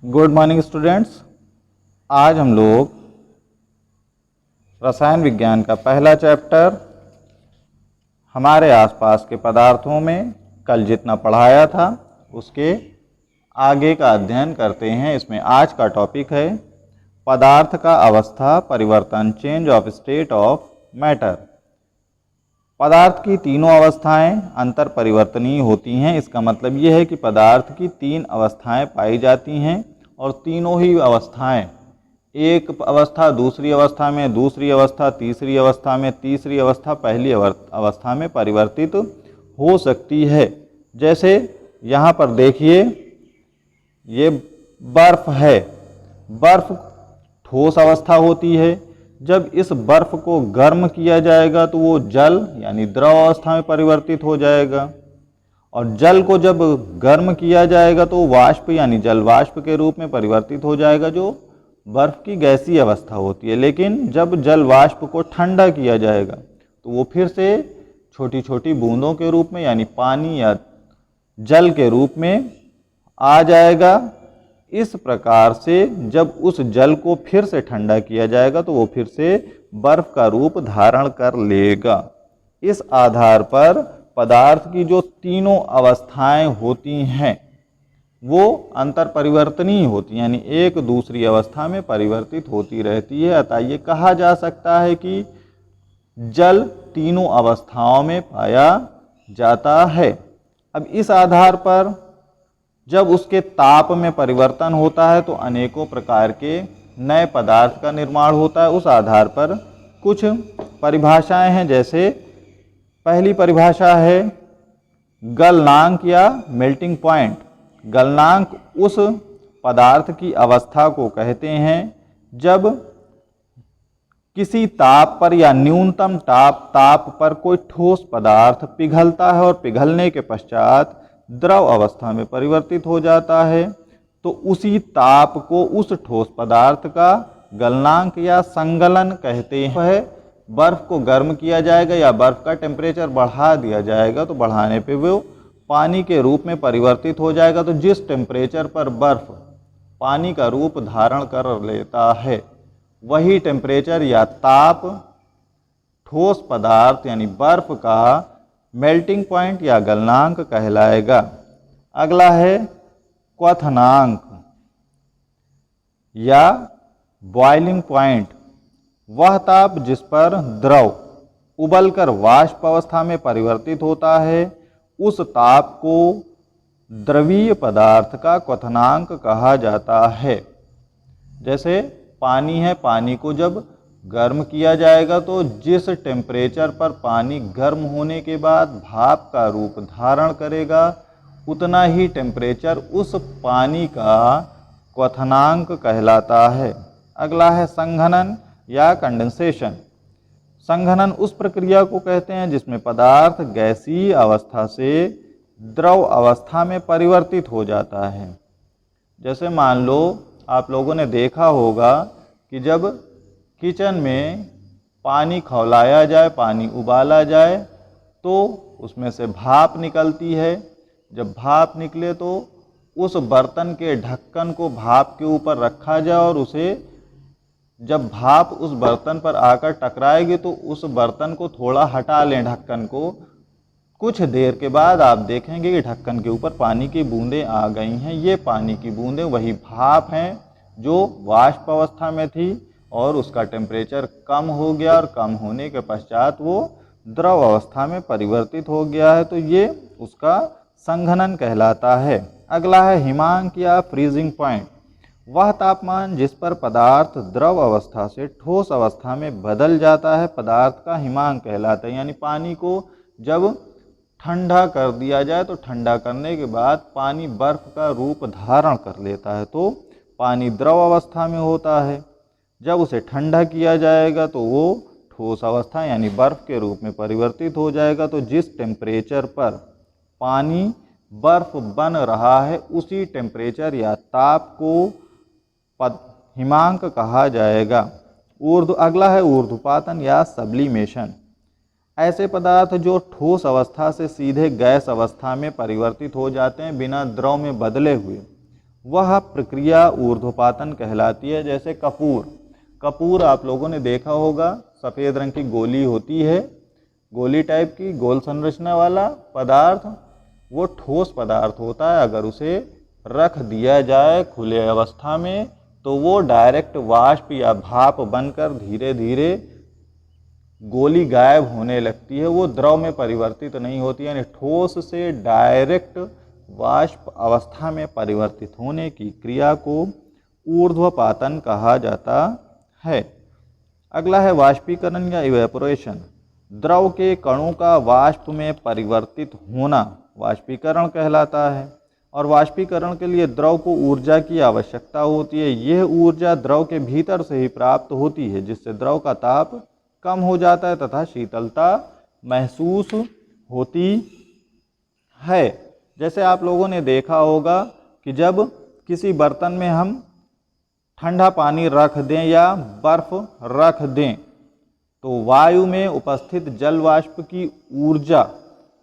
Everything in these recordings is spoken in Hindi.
Good morning students. आज हम लोग रसायन विज्ञान का पहला चैप्टर हमारे आसपास के पदार्थों में कल जितना पढ़ाया था उसके आगे का अध्ययन करते हैं। इसमें आज का टॉपिक है पदार्थ का अवस्था परिवर्तन, change of state of matter. पदार्थ की तीनों अवस्थाएं अंतर परिवर्तनीय होती हैं। इसका मतलब यह है कि पदार्थ की तीन अवस्थाएं पाई जाती हैं और तीनों ही अवस्थाएं, एक अवस्था दूसरी अवस्था में, दूसरी अवस्था तीसरी अवस्था में, तीसरी अवस्था पहली अवस्था में परिवर्तित हो सकती है। जैसे यहाँ पर देखिए, ये बर्फ है। बर्फ ठोस अवस्था होती है। जब इस बर्फ को गर्म किया जाएगा तो वो जल यानी द्रव अवस्था में परिवर्तित हो जाएगा, और जल को जब गर्म किया जाएगा तो वाष्प यानी जल वाष्प के रूप में परिवर्तित हो जाएगा, जो बर्फ की गैसीय अवस्था होती है। लेकिन जब जल वाष्प को ठंडा किया जाएगा तो वो फिर से छोटी छोटी बूंदों के रूप में यानी पानी या जल के रूप में आ जाएगा। इस प्रकार से जब उस जल को फिर से ठंडा किया जाएगा तो वो फिर से बर्फ का रूप धारण कर लेगा। इस आधार पर पदार्थ की जो तीनों अवस्थाएं होती हैं वो अंतर परिवर्तनीय होती हैं, यानी एक दूसरी अवस्था में परिवर्तित होती रहती है। अतः ये कहा जा सकता है कि जल तीनों अवस्थाओं में पाया जाता है। अब इस आधार पर जब उसके ताप में परिवर्तन होता है तो अनेकों प्रकार के नए पदार्थ का निर्माण होता है। उस आधार पर कुछ परिभाषाएं हैं। जैसे पहली परिभाषा है गलनांक या मेल्टिंग पॉइंट। गलनांक उस पदार्थ की अवस्था को कहते हैं जब किसी ताप पर या न्यूनतम ताप पर कोई ठोस पदार्थ पिघलता है और पिघलने के पश्चात द्रव अवस्था में परिवर्तित हो जाता है, तो उसी ताप को उस ठोस पदार्थ का गलनांक या संगलन कहते हैं। बर्फ को गर्म किया जाएगा या बर्फ का टेम्परेचर बढ़ा दिया जाएगा तो बढ़ाने पे वो पानी के रूप में परिवर्तित हो जाएगा। तो जिस टेम्परेचर पर बर्फ पानी का रूप धारण कर लेता है वही टेम्परेचर या ताप ठोस पदार्थ यानी बर्फ का मेल्टिंग पॉइंट या गलनांक कहलाएगा। अगला है क्वथनांक या बॉइलिंग पॉइंट। वह ताप जिस पर द्रव उबलकर वाष्प अवस्था में परिवर्तित होता है, उस ताप को द्रवीय पदार्थ का क्वथनांक कहा जाता है। जैसे पानी है, पानी को जब गर्म किया जाएगा तो जिस टेम्परेचर पर पानी गर्म होने के बाद भाप का रूप धारण करेगा उतना ही टेम्परेचर उस पानी का क्वथनांक कहलाता है। अगला है संघनन या कंडेंसेशन। संघनन उस प्रक्रिया को कहते हैं जिसमें पदार्थ गैसीय अवस्था से द्रव अवस्था में परिवर्तित हो जाता है। जैसे मान लो आप लोगों ने देखा होगा कि जब किचन में पानी खौलाया जाए, पानी उबाला जाए तो उसमें से भाप निकलती है। जब भाप निकले तो उस बर्तन के ढक्कन को भाप के ऊपर रखा जाए और उसे जब भाप उस बर्तन पर आकर टकराएगी तो उस बर्तन को थोड़ा हटा लें, ढक्कन को। कुछ देर के बाद आप देखेंगे कि ढक्कन के ऊपर पानी की बूंदें आ गई हैं। ये पानी की बूंदें वही भाप हैं जो वाष्प अवस्था में थी और उसका टेम्परेचर कम हो गया और कम होने के पश्चात वो द्रव अवस्था में परिवर्तित हो गया है, तो ये उसका संघनन कहलाता है। अगला है हिमांक या फ्रीजिंग पॉइंट। वह तापमान जिस पर पदार्थ द्रव अवस्था से ठोस अवस्था में बदल जाता है पदार्थ का हिमांक कहलाता है। यानी पानी को जब ठंडा कर दिया जाए तो ठंडा करने के बाद पानी बर्फ का रूप धारण कर लेता है तो पानी द्रव अवस्था में होता है। जब उसे ठंडा किया जाएगा तो वो ठोस अवस्था यानी बर्फ के रूप में परिवर्तित हो जाएगा। तो जिस टेम्परेचर पर पानी बर्फ बन रहा है उसी टेम्परेचर या ताप को हिमांक कहा जाएगा। अगला है ऊर्ध्वपातन या सब्लिमेशन। ऐसे पदार्थ जो ठोस अवस्था से सीधे गैस अवस्था में परिवर्तित हो जाते हैं बिना द्रव में बदले हुए, वह प्रक्रिया ऊर्ध्वपातन कहलाती है। जैसे कपूर आप लोगों ने देखा होगा, सफ़ेद रंग की गोली होती है, गोली टाइप की गोल संरचना वाला पदार्थ, वो ठोस पदार्थ होता है। अगर उसे रख दिया जाए खुले अवस्था में तो वो डायरेक्ट वाष्प या भाप बनकर धीरे धीरे गोली गायब होने लगती है, वो द्रव में परिवर्तित नहीं होती, यानी ठोस से डायरेक्ट वाष्प अवस्था में परिवर्तित होने की क्रिया को ऊर्ध्वपातन कहा जाता है। अगला है वाष्पीकरण या इवेपोरेशन। द्रव के कणों का वाष्प में परिवर्तित होना वाष्पीकरण कहलाता है। और वाष्पीकरण के लिए द्रव को ऊर्जा की आवश्यकता होती है। यह ऊर्जा द्रव के भीतर से ही प्राप्त होती है, जिससे द्रव का ताप कम हो जाता है तथा शीतलता महसूस होती है। जैसे आप लोगों ने देखा होगा कि जब किसी बर्तन में हम ठंडा पानी रख दें या बर्फ रख दें तो वायु में उपस्थित जल वाष्प की ऊर्जा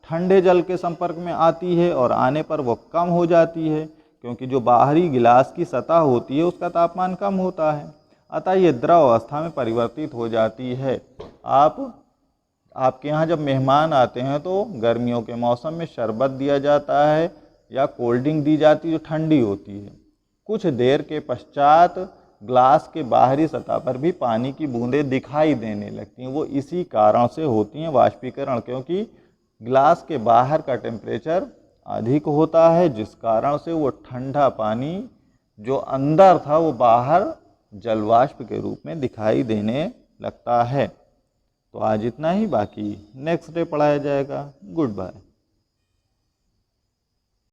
ठंडे जल के संपर्क में आती है और आने पर वह कम हो जाती है, क्योंकि जो बाहरी गिलास की सतह होती है उसका तापमान कम होता है, अतः ये द्रव अवस्था में परिवर्तित हो जाती है। आपके यहाँ जब मेहमान आते हैं तो गर्मियों के मौसम में शरबत दिया जाता है या कोल्ड ड्रिंक दी जाती है जो ठंडी होती है। कुछ देर के पश्चात ग्लास के बाहरी सतह पर भी पानी की बूंदें दिखाई देने लगती हैं। वो इसी कारण से होती हैं वाष्पीकरण, क्योंकि ग्लास के बाहर का टेम्परेचर अधिक होता है, जिस कारण से वो ठंडा पानी जो अंदर था वो बाहर जलवाष्प के रूप में दिखाई देने लगता है। तो आज इतना ही, बाकी नेक्स्ट डे पढ़ाया जाएगा। Good bye.